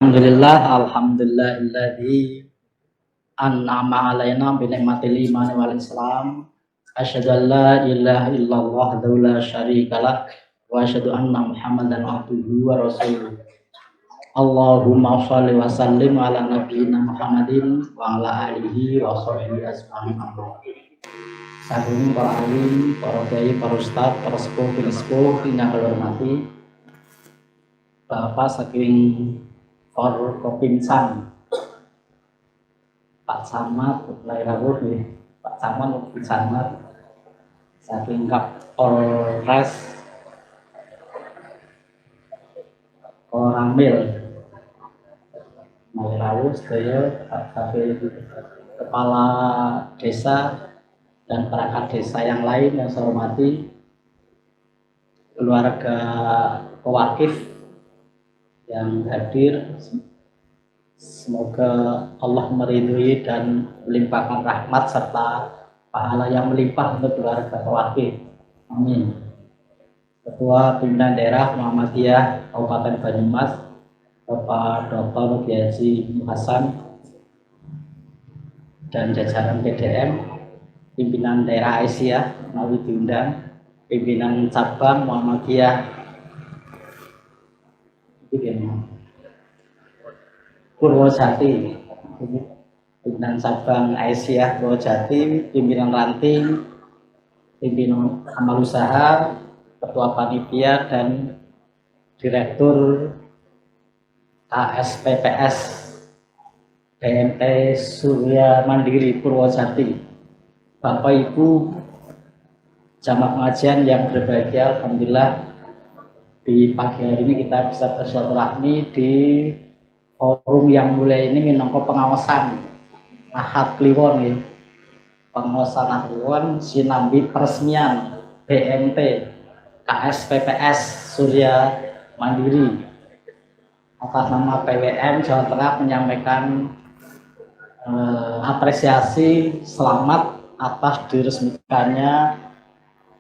Alhamdulillahilladzi an'ama alaina bi ni'matil iman wal islam. Asyhadu an la ilaha illallah wahdahu la syarikalah wa asyhadu anna Muhammadan abduhu wa rasuluh. Allahumma shalli wa sallim ala nabiyyina Muhammadin wa ala alihi wa sahbihi ajmain. Saking para alim, para kiai, para ustaz, para sepuh yang hormati, Bapak saking Forkopimsan Pak Samad Lairawu nih Pak Samad Pak Samad saking Kapolres Koramil Lairawu sedaya sebagai kepala desa dan perangkat desa yang lain yang saya hormati, keluarga pewakif yang hadir, semoga Allah meridhoi dan melimpahkan rahmat serta pahala yang melimpah untuk keluarga pewakif. Amin. Ketua Pimpinan Daerah Muhammadiyah Kabupaten Banyumas, Bapak Dr. Kiai Haji Hasan dan jajaran PDM, Pimpinan Daerah Asia melalui diundang, Pimpinan Cabang Muhammadiyah Purwojati, pimpinan cabang Aisyah Purwojati, pimpinan ranting, pimpinan amal usaha, ketua panitia dan direktur KSPPS BMT Surya Mandiri Purwojati, Bapak Ibu jamaah pengajian yang berbahagia, alhamdulillah di pagi hari ini kita bisa bersilaturahmi di forum yang mulai ini minangka pengawasan Ahad Kliwon ya. Pengawasan Ahad Kliwon sinambi peresmian BMT KSPPS Surya Mandiri. Atas nama PWM Jawa Tengah menyampaikan apresiasi selamat atas diresmikannya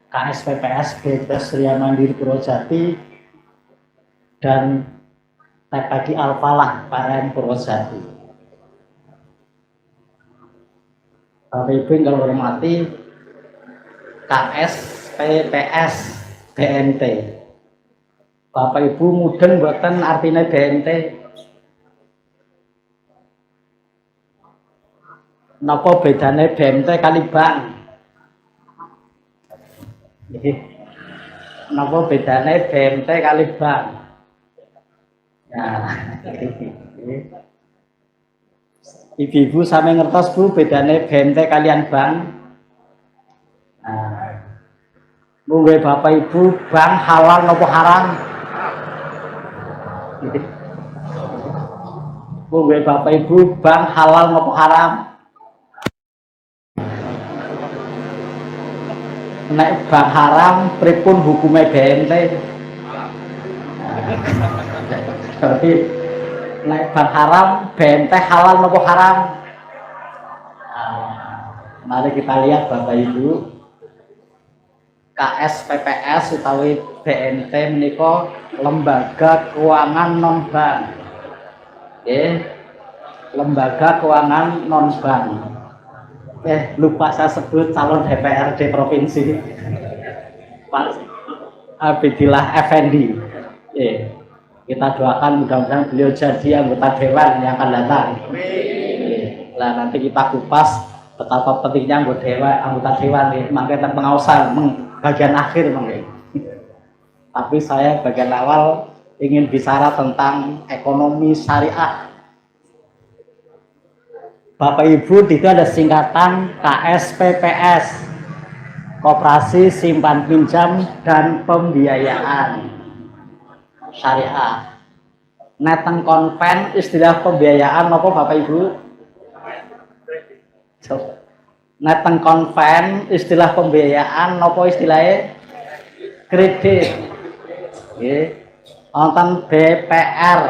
KSPPS BMT Surya Mandiri Purwojati dan TPD Al-Falah PRN Purwojati. Bapak Ibu yang kalau hormati, KSPPS BMT. Bapak Ibu mudeng mboten artinya BMT? Napa bedane BMT kali bank? Napa bedane BMT kali bank? Nah, ibu-ibu sampe ngertos Bu bedane BMT kalian bank? Nah, monggo Bapak Ibu, bank halal napa haram? Monggo Bapak Ibu, bank halal napa haram? Nek bank haram pripun hukume BMT? Berarti nek bank haram BMT halal napa haram? Mari kita lihat Bapak Ibu, KSPPS utawi BMT menika lembaga keuangan non bank. Lembaga keuangan non bank. Lupa saya sebut calon DPRD provinsi Pak Abidillah Effendi. Kita doakan mudah-mudahan beliau jadi anggota dewan yang akan datang. Nah, nanti kita kupas betapa pentingnya anggota dewan makanya pengawasan bagian akhir mungkin. Tapi saya bagian awal ingin bicara tentang ekonomi syariah. Bapak Ibu, itu ada singkatan KSPPS, Koperasi Simpan Pinjam dan Pembiayaan Syariah. Neteng konven istilah pembiayaan apa Bapak Ibu? Neteng konven istilah pembiayaan apa istilahnya? Kredit. Wonten BPR,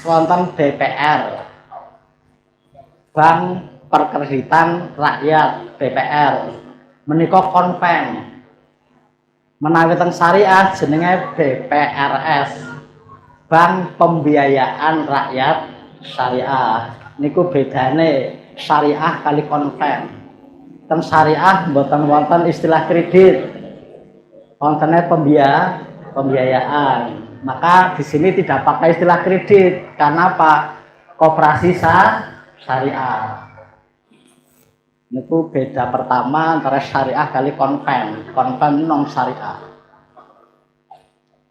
wonten BPR. Bank Perkreditan Rakyat BPR. Menika konven. Menawi teng syariah jenenge BPRS, bank pembiayaan rakyat syariah. Niku bedane syariah kali konven. Ten syariah mboten wonten istilah kredit. Wontene pembiayaan. Maka di sini tidak pakai istilah kredit. Karena apa? Koperasi syariah. Niku beda pertama antara syariah kali konven. Konven non syariah.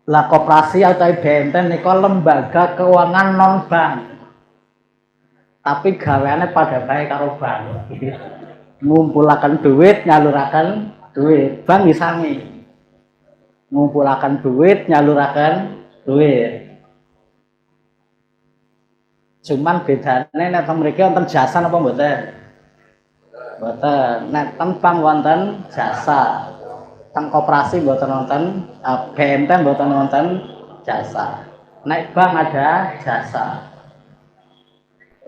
Lah koperasi atau BMT niku lembaga keuangan non bank. Tapi gaweane pada baik karo bank. Ngumpulaken duit, nyaluraken duit. Bank sami. Ngumpulaken duit, nyaluraken duit. Cuman bedane nek mriki wonten jasa napa mboten? Mboten. Nek teng bank wonten jasa. Teng koperasi mboten wonten, BMT mboten wonten jasa. Nek bank ada jasa.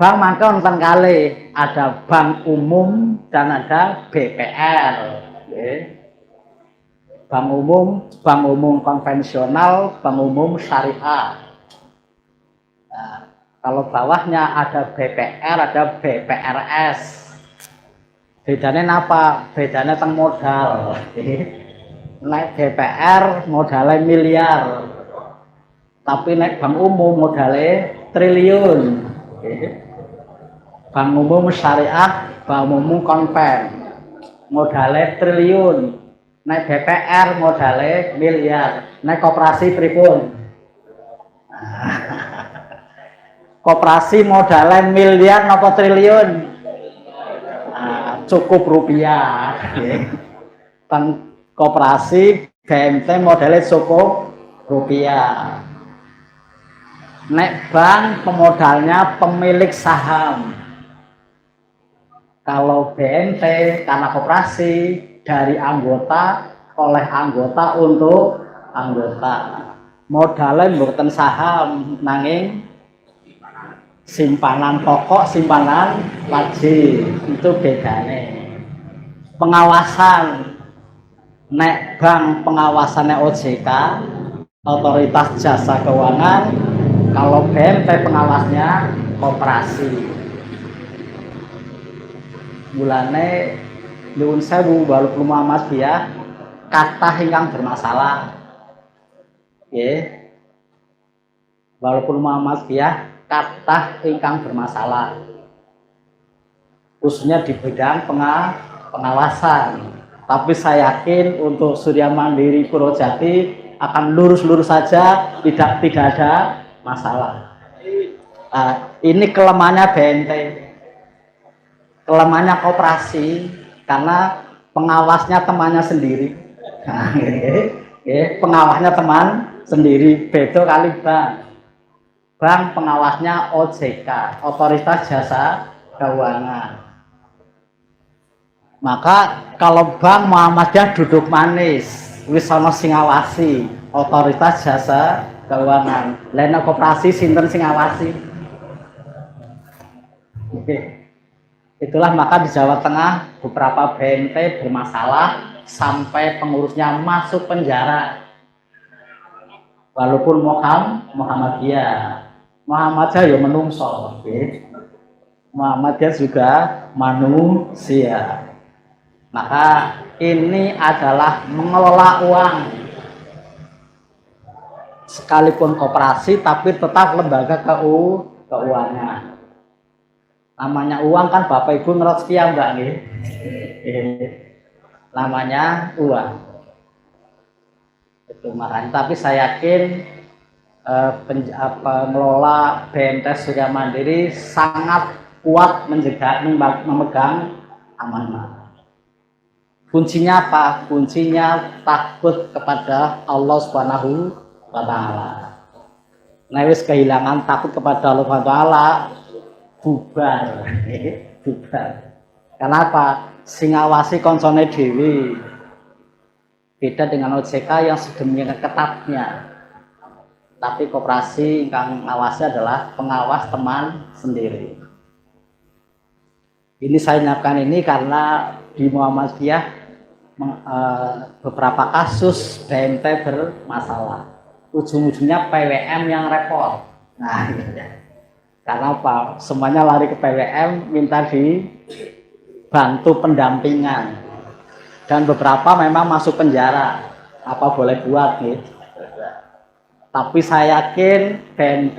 Bank mangke wonten kalih, ada bank umum dan ada BPR. Bank umum konvensional, bank umum syariah. Nah, kalau bawahnya ada BPR, ada BPRS. Bedanya apa? Bedanya teng modal. Naik BPR modalnya miliar, tapi naik bank umum modalnya triliun. Bank umum syariah, bank umum konven modalnya triliun. Naik BPR modalnya miliar. Naik koperasi pripun? Koperasi modalnya miliar napa triliun? Cukup rupiah. Teng koperasi BMT modelnya cukup rupiah. Nek bank pemodalnya pemilik saham. Kalau BMT karena koperasi dari anggota oleh anggota untuk anggota. Modalnya mboten saham nanging simpanan pokok, simpanan wajib. Itu bedane. Pengawasan nek bank pengawasannya OJK, Otoritas Jasa Keuangan. Kalau BMT pengawasnya koperasi. Mulane nyuwun sewu walaupun Muhammadiyah kathah ingkang bermasalah. Nggih. Walaupun Muhammadiyah kathah ingkang bermasalah. Khususnya di bidang pengawasan. Tapi saya yakin untuk Surya Mandiri Purwojati akan lurus-lurus saja, tidak ada masalah. Ini kelemahannya BNT, kelemahannya koperasi karena pengawasnya temannya sendiri. Pengawasnya teman sendiri, beda kali bank. Bank pengawasnya OJK, Otoritas Jasa Keuangan. Maka kalau bank Muhammadiyah duduk manis, wis ana sing ngawasi, Otoritas Jasa Keuangan. Lain koperasi sinten sing ngawasi? Itulah maka di Jawa Tengah beberapa BMT bermasalah sampai pengurusnya masuk penjara. Walaupun Muhammadiyah ya menungso, Muhammadiyah juga manusia. Maka ini adalah mengelola uang, sekalipun koperasi tapi tetap lembaga keuangan. Namanya uang kan Bapak Ibu ngerot sekian enggak nih? Namanya uang. Itu makanya. Tapi saya yakin pengelola BMT Surya Mandiri sangat kuat memegang amanah. Kuncinya apa? Kuncinya takut kepada Allah Subhanahu wa Ta'ala. Nah, wis kehilangan takut kepada Allah Subhanahu wa Ta'ala, bubar. Bubar. Kenapa? Sing ngawasi koncone dhewe. Beda dengan OJK yang sedemikian ketatnya. Tapi koperasi yang ngawasi adalah pengawas teman sendiri. Ini saya nyiapkan ini karena di Muhammadiyah beberapa kasus BMT bermasalah. ujung-ujungnya PWM yang repot. Nah, karena apa? Semuanya lari ke PWM, minta dibantu pendampingan. Dan beberapa memang masuk penjara. Apa boleh buat gitu. Tapi saya yakin BNT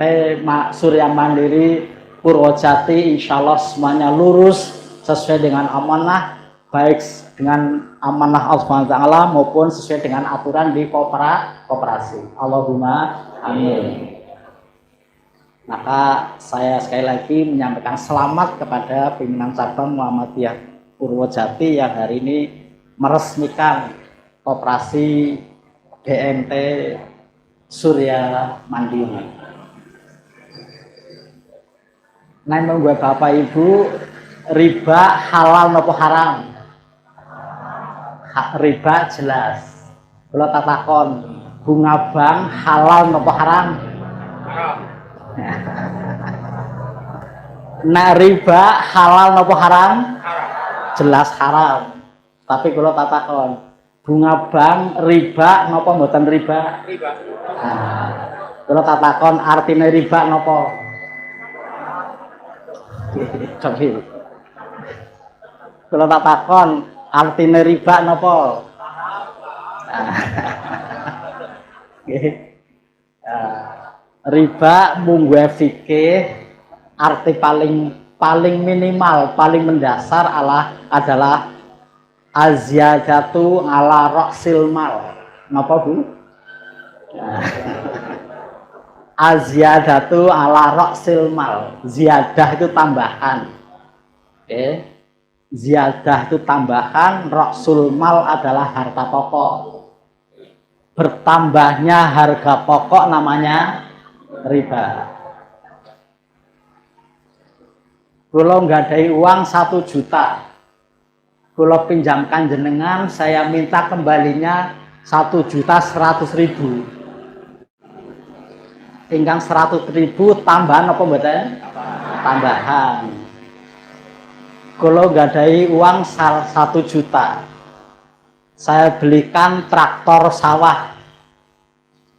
Surya Mandiri Purwojati insya Allah semuanya lurus sesuai dengan amanah, baik dengan amanah Allah SWT maupun sesuai dengan aturan di koperasi. Allahumma amin. Maka saya sekali lagi menyampaikan selamat kepada pimpinan cabang Muhammadiyah Purwojati yang hari ini meresmikan koperasi BNT Surya Mandiri. Nah, membuat Bapak Ibu, riba halal nopo haram? Riba jelas. Kalau tatakon bunga bank halal nopo haram? Nah, riba halal nopo haram? Jelas haram. Tapi kalau tatakon bunga bank riba nopo mboten riba? Riba. Nah, kalau tatakon artinya riba nopo? Tapi kalau tatakon artinya riba nopo? Riba mungguhe fikih arti paling minimal, paling mendasar adalah azyadatu ala roksil mal. Napa Bu? Azyadatu ala roksil mal. Ziyadah itu tambahan. Ziyadah itu tambahan, roksul mal adalah harta pokok. Bertambahnya harga pokok namanya riba. Kalau nggak ada uang 1 juta, kalau pinjamkan jenengan, saya minta kembalinya 1.100.000. Tinggal 100.000 tambahan apa mboten? Tambahan. Kalau nggak ada uang 1 juta, saya belikan traktor sawah.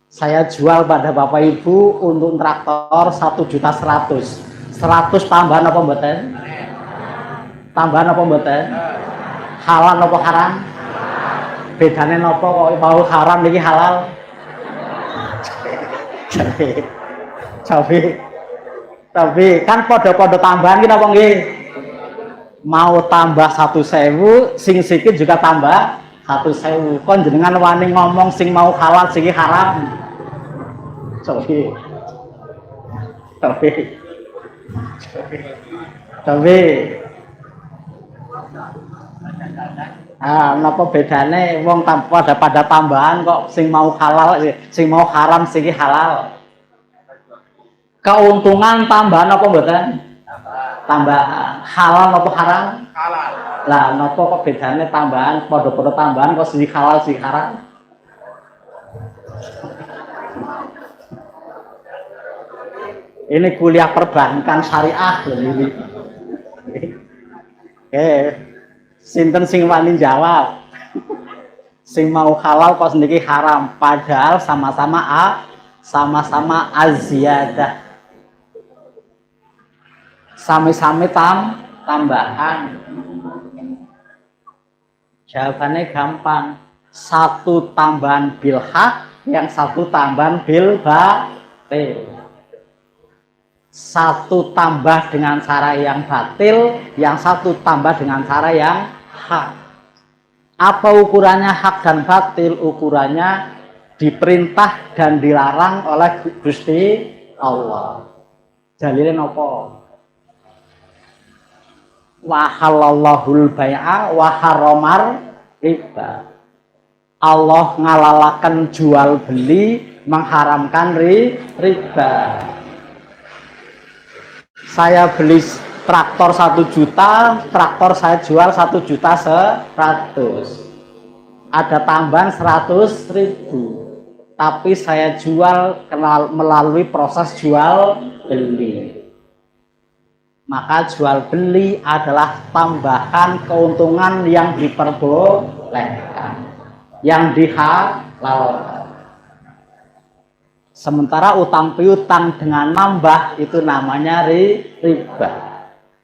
Saya jual pada Bapak Ibu untuk traktor 1.100.000. 100 tambahan apa mboten? Tambahan apa mboten? Halal apa haram? Bedane napa kok mau haram niki halal? Tapi kan podo-podo tambahan ki napa nggih? Mau tambah 1.000, sing sikit juga tambah 1.000. Kon jenengan wani ngomong sing mau halal sing haram. Tapi napa bedane wong pada tambahan kok sing mau halal sing mau haram sing halal. Keuntungan tambahan apa mboten? Tambahan. Halal apa haram? Halal. Lah napa kok bedane tambahan padha-padha tambahan kok sing halal sing haram? Ini kuliah perbankan syariah loh ini. Sinten sing wani jawab? Sing mau halal kok sendiri haram, padahal sama-sama aziyadah. Sami-sami tambahan. Jawabannya gampang. 1 tambahan bil haq, yang 1 tambahan bil batil. 1 tambah dengan cara yang batil, yang 1 tambah dengan cara yang hak. Apa ukurannya hak dan batil? Ukurannya diperintah dan dilarang oleh Gusti Allah. Dalilin apa? Wa halallahul bai'a wa haramar riba. Allah ngalalakan jual beli, mengharamkan riba. Saya beli traktor 1 juta, traktor saya jual 1.100.000. Ada tambahan 100.000. Tapi saya jual melalui proses jual beli. Maka jual beli adalah tambahan keuntungan yang diperbolehkan, yang dihalalkan. Sementara utang piutang dengan nambah itu namanya riba.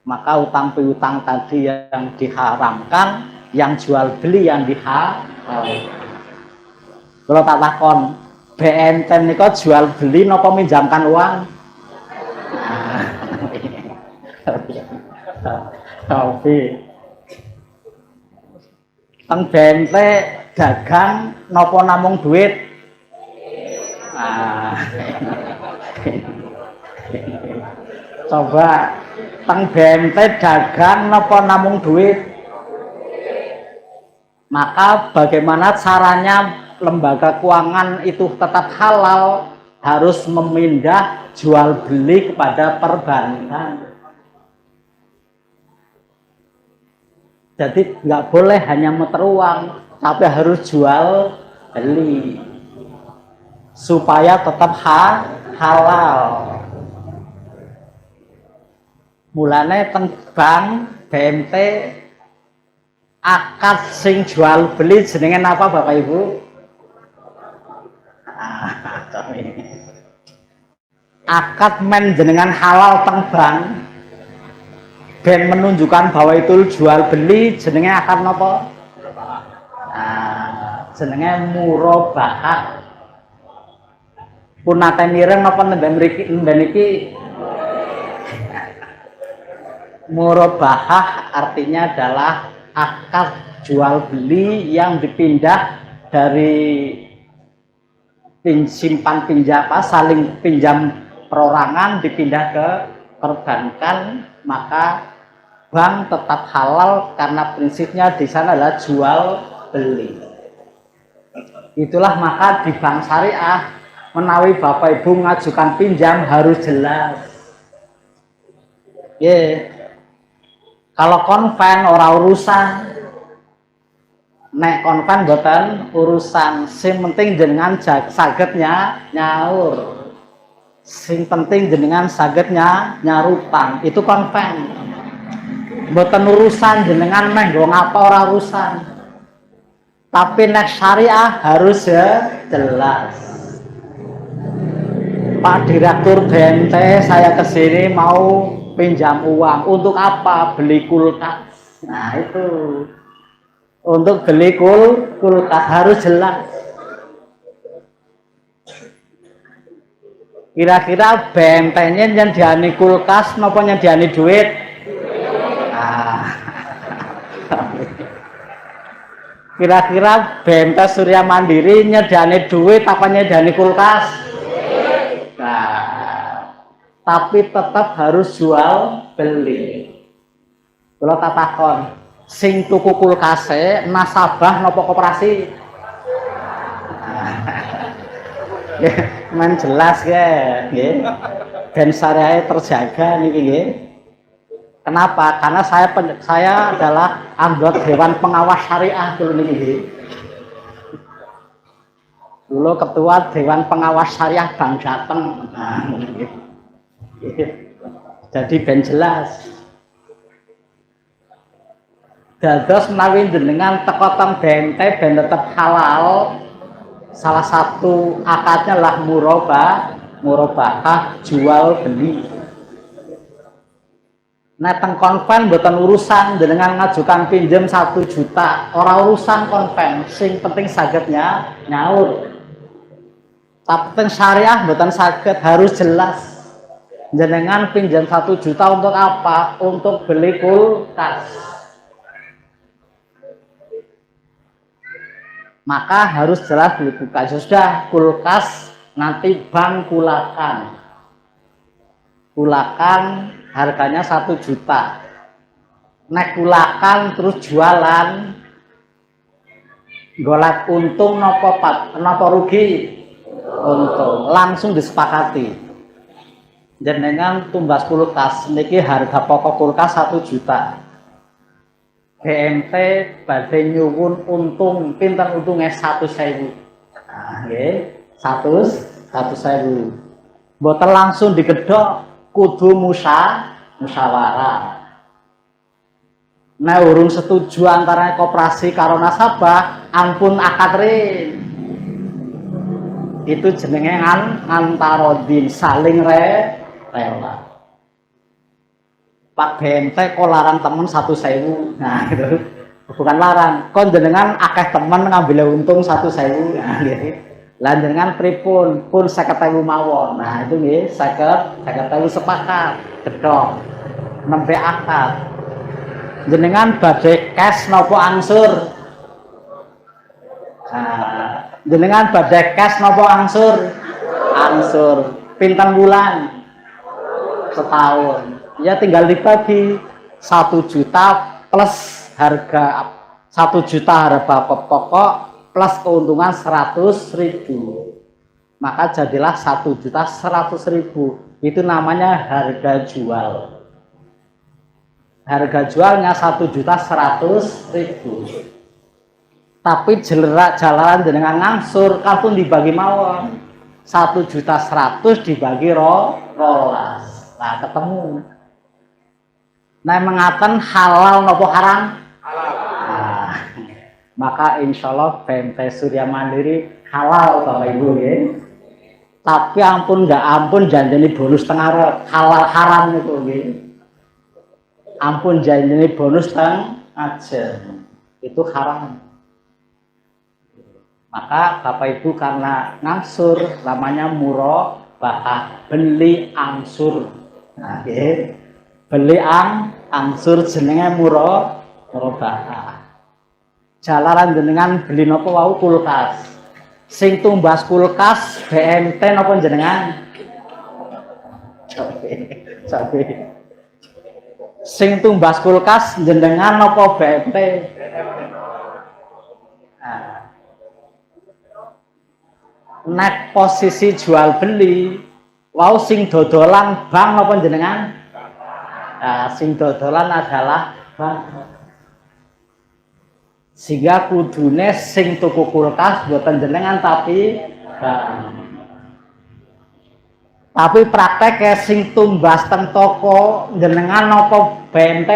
Maka utang piutang tadi yang diharamkan, yang jual beli yang dihalalkan. Kalau tak takon, BNT niku jual beli napa minjamkan uang? Tapi teng BNT dagang napa namung duit? Coba teng BNT dagang napa namung duit? Maka bagaimana caranya lembaga keuangan itu tetap halal? Harus memindah jual beli kepada perbankan. Jadi nggak boleh hanya muter uang, tapi harus jual beli supaya tetap halal. Mulane teng bank BMT akad sing jual beli jenenge apa Bapak Ibu? Akad men jenengan halal teng bank ben menunjukkan bahwa itu jual beli jenenge akad napa? Jenenge murabahah. Pun nate mireng napa nemben mriki murabahah artinya adalah akad jual beli yang dipindah dari simpan pinjam saling pinjam perorangan dipindah ke perbankan, maka bank tetap halal karena prinsipnya di sana adalah jual beli. Itulah maka di bank syariah menawi Bapak Ibu mengajukan pinjam harus jelas. Kalau konven ora urusan, nek konven boten urusan. Sing penting jenengan sagednya nyaur. Sing penting jenengan sagednya nyarutang. Itu konven. Boten urusan jenengan meh nggo ngapa ora urusan. Tapi nek syariah harus jelas. Pak Direktur BNT, saya kesini mau pinjam uang. Untuk apa? Beli kulkas. Nah itu. Untuk beli kulkas harus jelas. Kira-kira BNT-nya nyediani kulkas napa nyediani duit? Kira-kira BNT Surya Mandiri nyediani duit apa nyediani kulkas? Tapi tetap harus jual beli. Kalau tak takon, sing tuku kulkase nasabah nopo koperasi? Men jelas nggih. Ben syariah terjaga niki nggih. Kenapa? Karena saya adalah anggota Dewan Pengawas Syariah dulu niki. Dulu ketua Dewan Pengawas Syariah Bank Jateng. Jadi ben jelas. Dados menawi jenengan teko teng BNT ben tetep halal. Salah satu akadnya lah murabahah jual beli. Nah teng konven mboten urusan jenengan ngajukan pinjem 1 juta, ora urusan konven, sing penting sagednya nyaur. Tapi teng syariah mboten saged, harus jelas. Jenengan pinjam 1 juta untuk apa? Untuk beli kulkas. Maka harus jelas beli kulkas. Sudah kulkas nanti bank kulakan. Kulakan harganya 1 juta. Nek kulakan terus jualan. Golek untung napa rugi? Untung. Langsung disepakati. Jenengan tumbas kulkas niki harga pokok kulkas 1 juta. BMT badhe nyuwun untung pinten untunge 100.000. Nah, nggih, 100.000. Mboten langsung digedhok, kudu musyawarah. Nah, urung setuju antara koperasi karo nasabah, ampun akad rin. Itu jenenge antarodin, saling rela. Pak BMT kok larang temen 1.000. Nah, gitu. Bukan larang, kon jenengan akeh temen ngambil untung 1.000. Nah, gitu. Lah jenengan pripun pun 50.000 mawon. Nah, itu nggih 50.000 sepakat. Gedhong. Nembe akad. Jenengan badhe cash napa angsur? Nah, jenengan badhe cash napa angsur? Angsur. Pinten bulan? Setahun. Ya tinggal dibagi 1 juta plus harga 1 juta harga pokok plus keuntungan 100.000. Maka jadilah 1.100.000. Itu namanya harga jual. Harga jualnya 1.100.000. Tapi jalanan dengan ngangsur kapun dibagi mawon 1.100.000 dibagi rolas. Nah ketemu. Nah mengaten halal nopo haram? Halal. Nah, maka insya Allah BMT Surya Mandiri halal Bapak Ibu ya. Tapi ampun janjani bonus tengah halal haram itu ya. Ampun janjani bonus teng aja itu haram. Maka Bapak Ibu karena ngangsur namanya murabahah, beli angsur. Nah, ya. Beli angsur jenenge murabahah. Jalaran jenengan beli napa wau kulkas. Sing tumbas kulkas BMT napa jenengan? Sapi. Sing tumbas kulkas jenengan napa BMT? Nah. Nek posisi jual beli wau sing dodolan bank napa jenengan? Nah, sing dodolan adalah bank. Sehingga kudune sing tuku kulkas boten jenengan tapi bank. Tapi prakteknya sing tumbas teng toko jenengan napa BMT?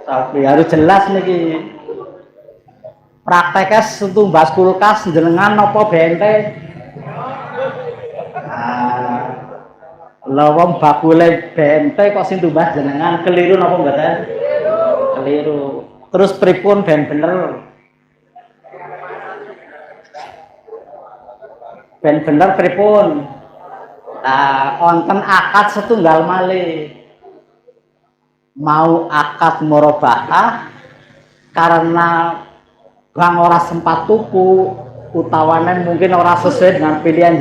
Tapi harus jelas niki. Prakteknya tumbas kulkas jenengan napa BMT? Lah wong bakule BMT kok sing tumbas jenengan keliru napa mboten? Keliru. Terus pripun ben bener? Ben bener pripun? Nah, wonten akad setunggal malih. Mau akad murabahah karena bang ora sempat tuku utawane mungkin ora sesuai dengan pilihan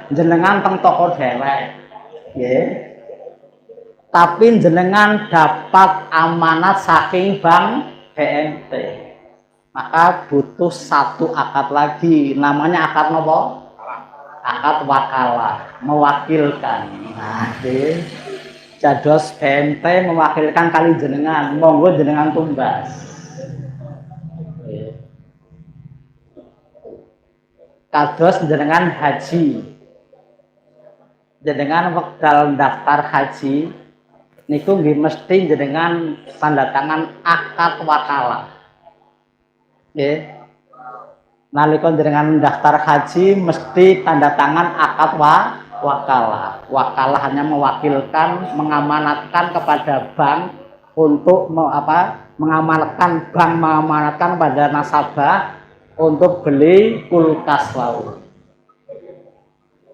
jenengan teng toko dhewek. Nggih. Tapi jenengan dapat amanat saking bank BMT. Maka butuh satu akad lagi, namanya akad napa? Akad wakalah, mewakilkan. Nah, nggih. Jados BMT mewakilkan kali jenengan, monggo jenengan tumbas. Kados jenengan haji. Jenengan wekdal daftar haji niku nggih mesti jenengan tanda tangan akad wakalah. Nggih. Nalika jenengan daftar haji mesti tanda tangan akad wakalah. Wakalah hanya mewakilkan, mengamanatkan kepada bank untuk mengamanatkan pada nasabah untuk beli kulkas wau.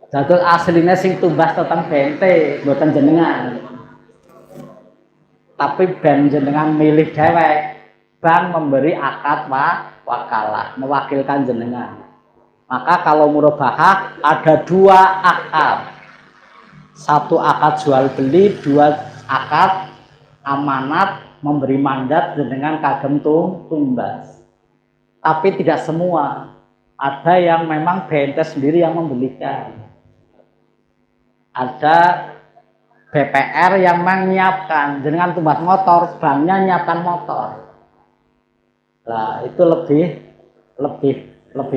Jatuh aslinya sing tumbas tentang BMT buatan jenengan. Tapi ben jenengan milih dewek, bank memberi akad wakalah, mewakilkan jenengan. Maka kalau murabahah ada 2 akad. 1 akad jual beli, 2 akad amanat memberi mandat jenengan kagem tumbas. Tapi tidak semua. Ada yang memang BMT sendiri yang membelikan. Ada BPR yang menyiapkan, jenengan tumbas motor, banknya nyiapkan motor. Nah, itu lebih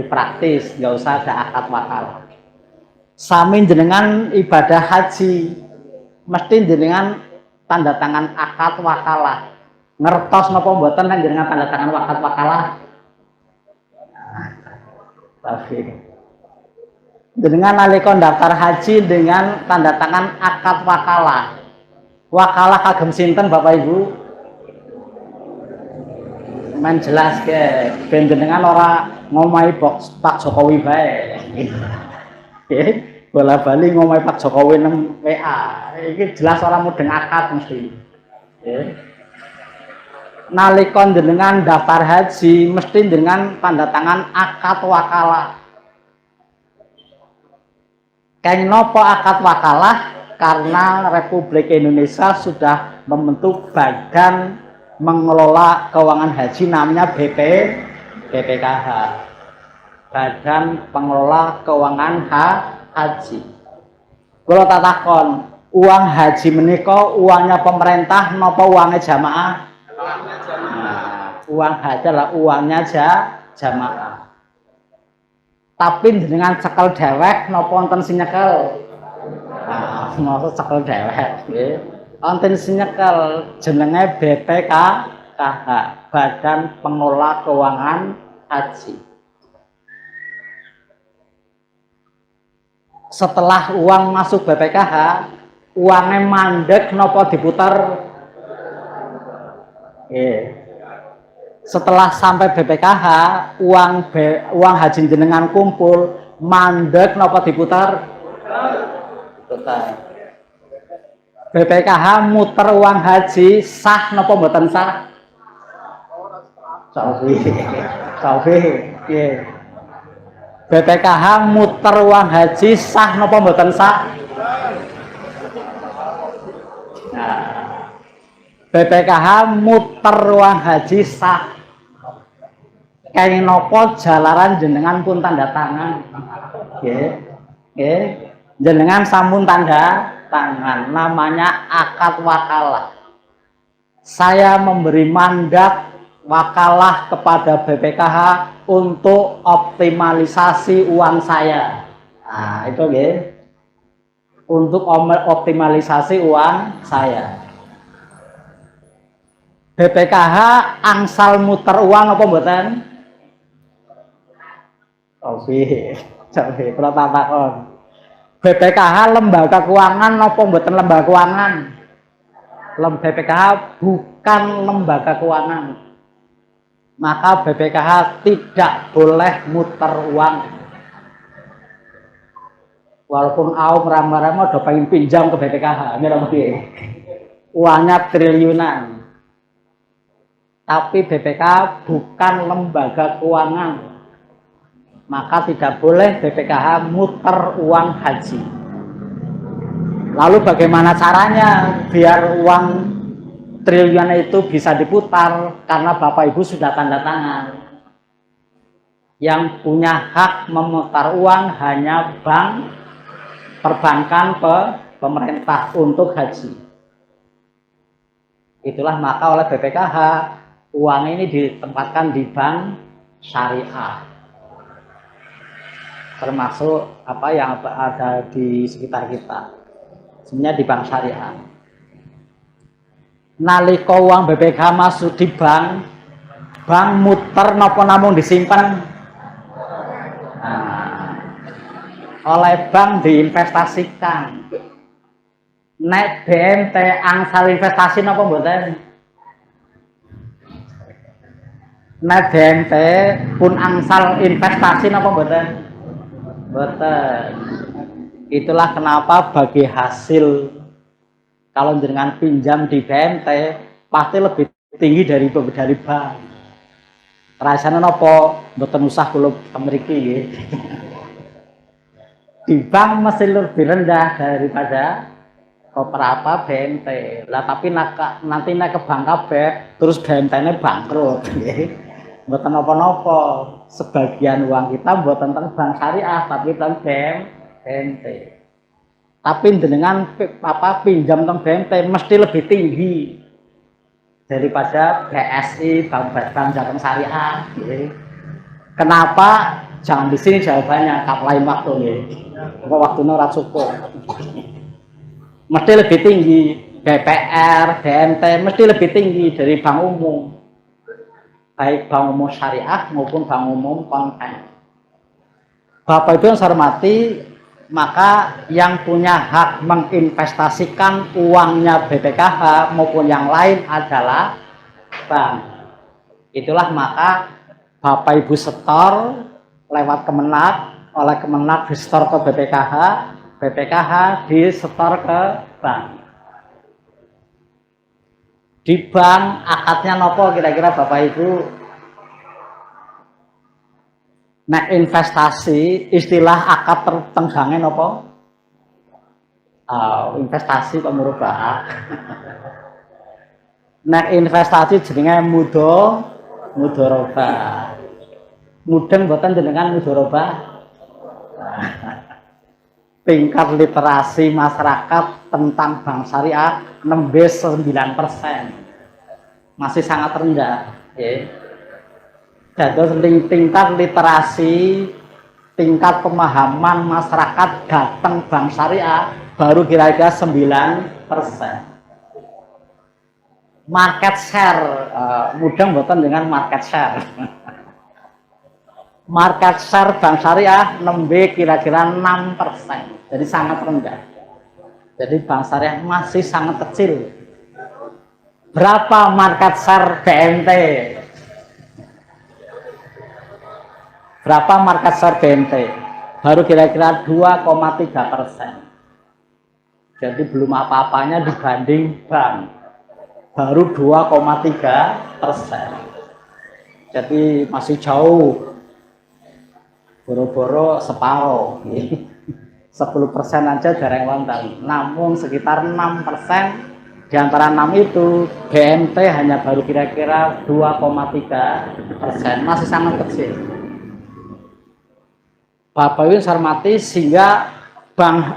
praktis, nggak usah ada akad wakalah. Sami jenengan ibadah haji, mesti jenengan tanda tangan akad wakalah. Ngertos napa mboten nek jenengan tanda tangan akad wakalah? Tapi dengan nalika daftar haji dengan tanda tangan akad wakalah. Wakalah kagem sinten Bapak Ibu? Men jelas ke ben jenengan ora ngomahi Pak Jokowi bae. Nggih, bola-bali ngomahi Pak Jokowi nang WA. Iki jelas ora mudeng akad mesti. Nggih. Nalika jenengan daftar haji mesti dengan tanda tangan akad wakalah. Kenging napa akad wakalah? Karena Republik Indonesia sudah membentuk badan mengelola keuangan haji namanya BPKH. Badan Pengelola Keuangan Haji. Kalau tak takon, uang haji menika uangnya pemerintah napa uangnya jamaah? Nah, uang haji adalah uangnya jamaah. Tapi dengan cekel dewek napa wonten sing nyekel? Nah, maksud cekel dewek nggih. Wonten sing nyekel jenenge BPKH, Badan Pengelola Keuangan Haji. Setelah uang masuk BPKH, uangnya mandek napa diputer? Setelah sampai BPKH, uang haji jenengan kumpul, mandek napa diputer? Putar. BPKH muter uang haji sah napa mboten sah? Saufi. BPKH muter uang haji sah napa mboten sah? Nah, BPKH muter uang haji sah. Kenging napa jalaran jenengan pun tanda tangan. Nggih. Jenengan sampun tanda tangan, namanya akad wakalah. Saya memberi mandat wakalah kepada BPKH untuk optimalisasi uang saya. Nah, itu nggih. Untuk optimalisasi uang saya. BPKH angsal muter uang apa mboten? Oke, kalau takon. BPKH lembaga keuangan apa mboten lembaga keuangan? BPKH bukan lembaga keuangan. Maka BPKH tidak boleh muter uang. Walaupun aku merama-rama udah pengen pinjam ke BPKH, uangnya triliunan. Tapi BPKH bukan lembaga keuangan. Maka tidak boleh BPKH muter uang haji. Lalu bagaimana caranya biar uang triliunan itu bisa diputar? Karena Bapak Ibu sudah tanda tangan. Yang punya hak memutar uang hanya bank, perbankan, pemerintah untuk haji. Itulah maka oleh BPKH uang ini ditempatkan di bank syariah. Termasuk apa yang ada di sekitar kita, sebenarnya di bank syariah. Nalika uang BPKH masuk di bank muter napa namung disimpan? Nah, oleh bank diinvestasikan. Nek BMT angsal investasi napa mboten? Nek BMT pun angsal investasi napa mboten? Betul. Itulah kenapa bagi hasil kalau dengan pinjam di BMT pasti lebih tinggi dari bank. Rasanya nopo mboten usah kula mriki nggih. Di bank mesti lebih rendah daripada BMT. Lah tapi nanti naik ke bank kabeh terus BMT-nya bangkrut nggih. Mboten napa-napa, sebagian uang kita mboten teng bank syariah tapi teng BMT. Tapi dengan pinjam teng BMT mesti lebih tinggi daripada BSI, bank jateng syariah. Kenapa? Jangan di sini jawabannya, kap lain waktu nih. Waktunya ora cukup. Mesti lebih tinggi, BPR, BMT mesti lebih tinggi dari bank umum. Baik bank umum syariah maupun bank umum konven. Bapak Ibu yang saya hormati, maka yang punya hak menginvestasikan uangnya BPKH maupun yang lain adalah bank. Itulah maka Bapak Ibu setor lewat Kemenak, oleh Kemenak disetor ke BPKH, BPKH disetor ke bank. Di bank akadnya nopo kira-kira Bapak Ibu? Nek investasi istilah akad tertenggangnya nopo? Investasi kok merubah. Nek investasi jenenge mudhoroba. Mudeng boten jenengan mudhoroba. Tingkat literasi masyarakat tentang bank syariah nembe 9%. Masih sangat rendah, ya. Dados tingkat literasi, tingkat pemahaman masyarakat datang bank syariah baru kira-kira 9%. Market share, mudeng boten dengan market share. Market share bank syariah nembe kira-kira 6%. Jadi sangat rendah. Jadi bank syariah masih sangat kecil. Berapa market share BNT? Berapa market share BNT? Baru kira-kira 2,3%. Jadi belum apa-apanya dibanding bank. Baru 2,3%. Jadi masih jauh. Boro-boro separuh. 10% aja jarang wonten. Namun sekitar 6%. Di antara 6 itu BNT hanya baru kira-kira 2,3%, masih sangat kecil. Bapak Ibu saya hormati, sehingga bank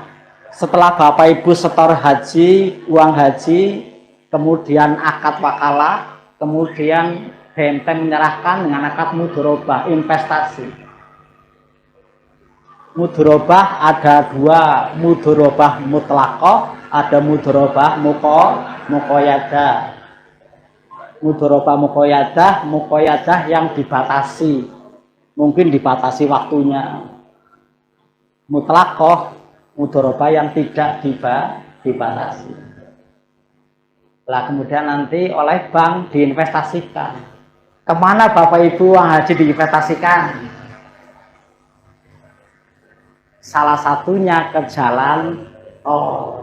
setelah Bapak Ibu setor haji, uang haji, kemudian akad wakalah, kemudian BNT menyerahkan dengan akad mudhorobah investasi. Mudhorobah ada dua, mudhorobah mutlaqah, ada mudhorobah muqayyadah. Mudhorobah muqayyadah yang dibatasi, mungkin dibatasi waktunya. Mutlaqah, mudhorobah yang tidak dibatasi. Lah kemudian nanti oleh bank diinvestasikan. Kemana Bapak Ibu uang haji diinvestasikan? Salah satunya ke jalan tol.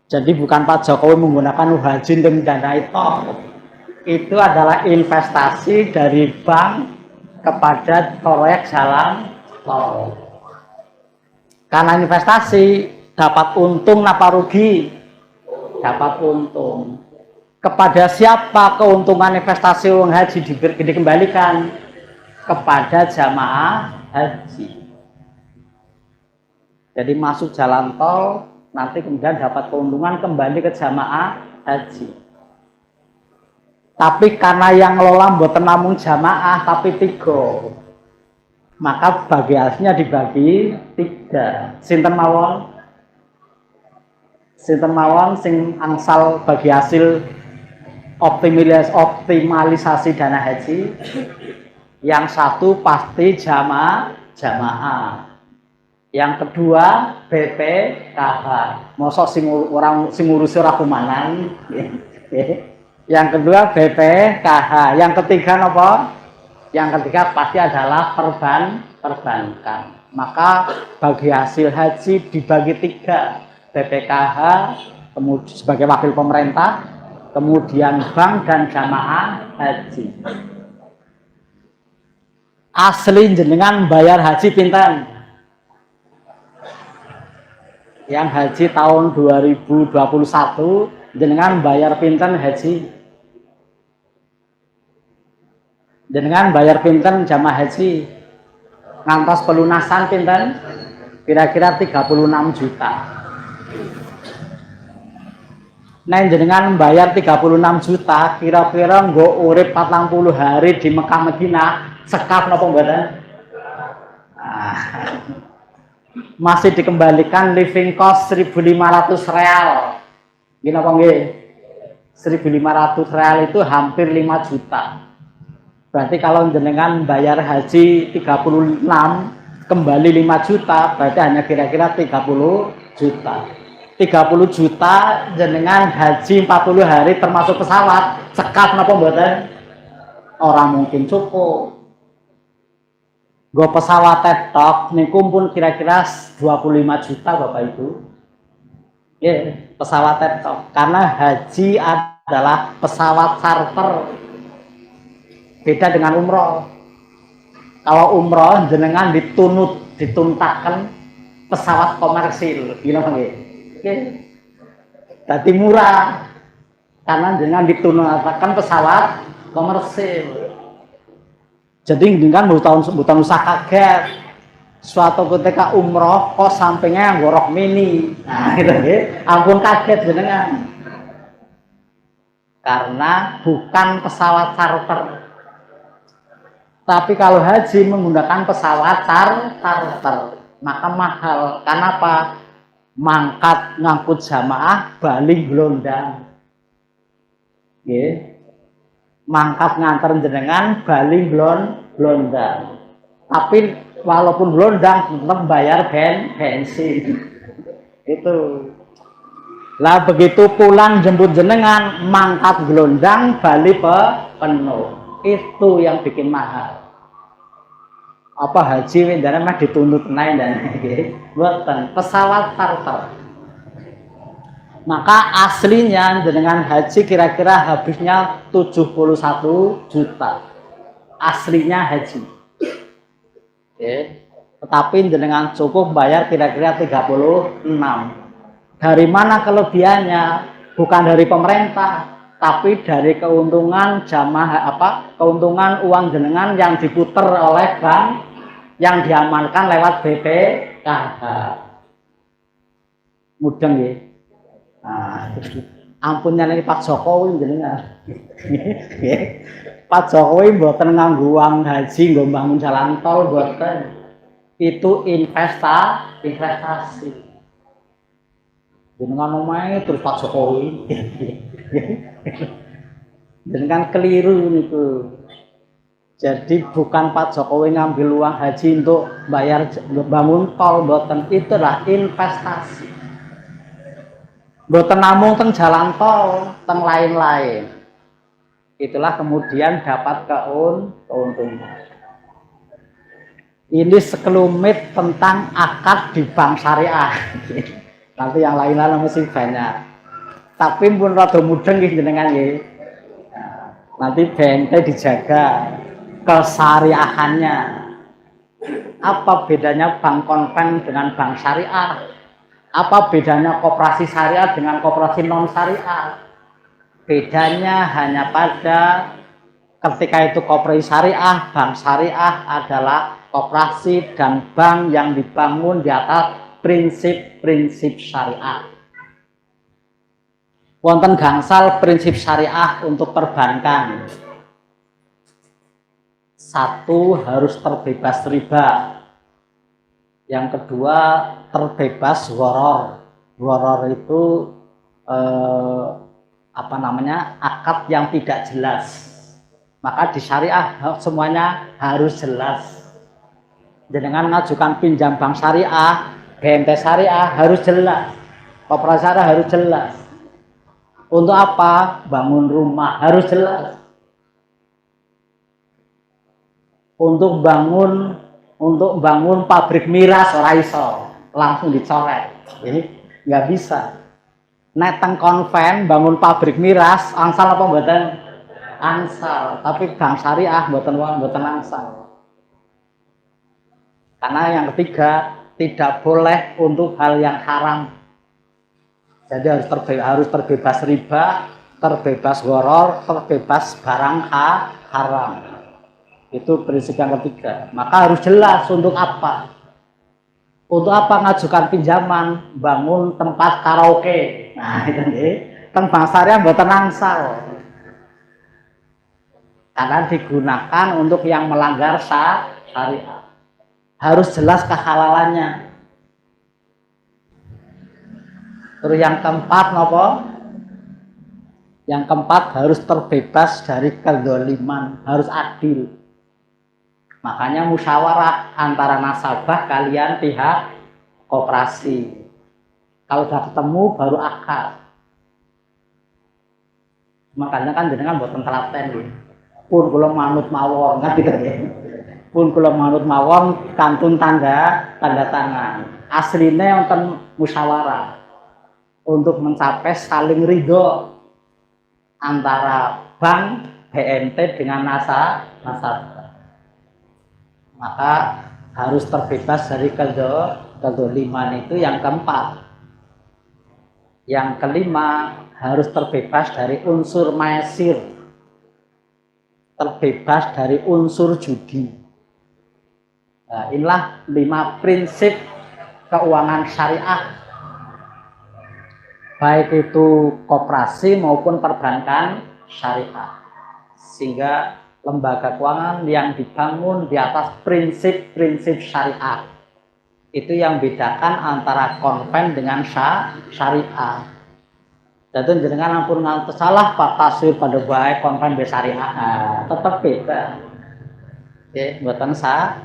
Jadi bukan Pak Jokowi menggunakan haji untuk mendanai tol. Itu adalah investasi dari bank kepada proyek jalan tol. Karena investasi dapat untung napa rugi? Dapat untung. Kepada siapa keuntungan investasi uang haji dikembalikan? Kepada jamaah haji. Jadi masuk jalan tol, nanti kemudian dapat keuntungan kembali ke jamaah haji. Tapi karena yang ngelola mboten namung jamaah tapi 3, maka bagi hasilnya dibagi 3. Sinten mawon? Sinten mawon sing angsal bagi hasil optimalisasi dana haji? Yang satu pasti jamaah. Yang kedua BPKH. Mosok sing ngurusi ora kumanan. Yang kedua BPKH. Yang ketiga napa? Yang ketiga pasti adalah perbankan. Maka bagi hasil haji dibagi 3. BPKH kemudian sebagai wakil pemerintah, kemudian bank dan jamaah haji. Asli jenengan bayar haji pinten? Yang haji tahun 2021 jenengan bayar pinten haji? Jenengan bayar pinten jamaah haji? Ngantos pelunasan pinten? Kira-kira 36 juta. Nah jenengan bayar 36 juta, kira-kira nggo urip 40 hari di Mekah Madinah, sekap napa mboten? Masih dikembalikan living cost 1.500 real. Gini apa nggih? 1.500 real itu hampir 5 juta. Berarti kalau jenengan bayar haji 36 kembali 5 juta, berarti hanya kira-kira 30 juta. 30 juta jenengan haji 40 hari termasuk pesawat, cekap napa mboten? Orang mungkin cukup. Go pesawat tok niku pun kira-kira 25 juta Bapak Ibu. Ya, pesawat tok. Karena haji adalah pesawat charter. Beda dengan umroh. Kalau umroh jenengan dituntakan pesawat komersil, gila nggih. Nggih. Dadi murah. Karena jenengan dituntakan pesawat komersil. Jadi dengan bukan usah kaget. Suatu ketika umroh kok sampingnya gorok mini. Nah, gitu ya. Ampun kaget jenengan. Karena bukan pesawat charter. Tapi kalau haji menggunakan pesawat charter, maka mahal. Kenapa? Mangkat ngangkut jamaah balik gelondang. Nggih. Mangkat nganter jenengan bali blondang. Tapi walaupun blondang tetap bayar bensin. Itu. Lah begitu pulang jemput jenengan mangkat gelondang bali penuh. Itu yang bikin mahal. Apa haji wendane mah dituntut naik dan mboten pesawat charter. Maka aslinya dengan haji kira-kira habisnya 71 juta. Aslinya haji. Oke. Tetapi dengan cukup bayar kira-kira 36. Dari mana kelebihannya? Bukan dari pemerintah, tapi dari keuntungan jamaah keuntungan uang jenengan yang diputer oleh bank yang diamankan lewat BPKH. Mudeng ya. Nah, ampunnya ini Pak Jokowi jenengan. Pak Jokowi mboten nganggo uang haji nggo bangun jalan tol mboten. Itu investasi. Jenengan omahe terus Pak Jokowi. Jenengan keliru niku. Jadi bukan Pak Jokowi ngambil uang haji untuk bayar bangun tol mboten, itulah investasi. Mboten namung teng jalan tol, teng lain-lain. Itulah kemudian dapat keuntungan. Ini sekelumit tentang akad di bank syariah. Nanti yang lain-lain masih banyak. Tapi pun rada mudeng nggih jenengan nggih. Nanti bente dijaga kesyariahannya. Apa bedanya bank konven dengan bank syariah? Apa bedanya koperasi syariah dengan koperasi non syariah? Bedanya hanya pada ketika itu koperasi syariah, bank syariah adalah koperasi dan bank yang dibangun di atas prinsip-prinsip syariah. Wonten gangsal prinsip syariah untuk perbankan. Satu, harus terbebas riba. Yang kedua, terbebas gharar. Gharar itu akad yang tidak jelas. Maka di syariah semuanya harus jelas. Jenengan ngajukan pinjam bank syariah, BMT syariah harus jelas. Koperasi syariah harus jelas. Untuk apa? Bangun rumah harus jelas. Untuk bangun pabrik miras ora iso langsung dicoret. Ini nggak bisa. Nek teng konven bangun pabrik miras angsal apa mboten? Angsal. Tapi bank syariah mboten angsal. Karena yang ketiga tidak boleh untuk hal yang haram. Jadi harus terbebas riba, terbebas gharar, terbebas barang haram. Itu prinsip yang ketiga. Maka harus jelas untuk apa. Untuk apa ngajukan pinjaman, bangun tempat karaoke. Nah, itu nih. Teng bank syariah mboten angsal. Karena digunakan untuk yang melanggar syariah. Harus jelas kehalalannya. Terus yang keempat napa? Yang keempat harus terbebas dari kezaliman, harus adil. Makanya musyawarah antara nasabah kalian pihak koperasi. Kalau sudah ketemu baru akad. Makanya kan jenengan boten telaten nggih. Pun kula manut mawon kan gitu ya. Pun kula manut mawon kantun tanda tangan. Aslinya wonten musyawarah untuk mencapai saling ridho antara bank BNT dengan nasabah. Maka harus terbebas dari kezaliman itu yang keempat. Yang kelima harus terbebas dari unsur maisir, terbebas dari unsur judi. Nah, inilah 5 prinsip keuangan syariah, baik itu koperasi maupun perbankan syariah. Sehingga lembaga keuangan yang dibangun di atas prinsip-prinsip syariah itu yang bedakan antara konven dengan syariah. Jadi jenengan ampun ngantos salah Pak tasir pada baik konven be syariah tetap beda. Oke, mboten sah.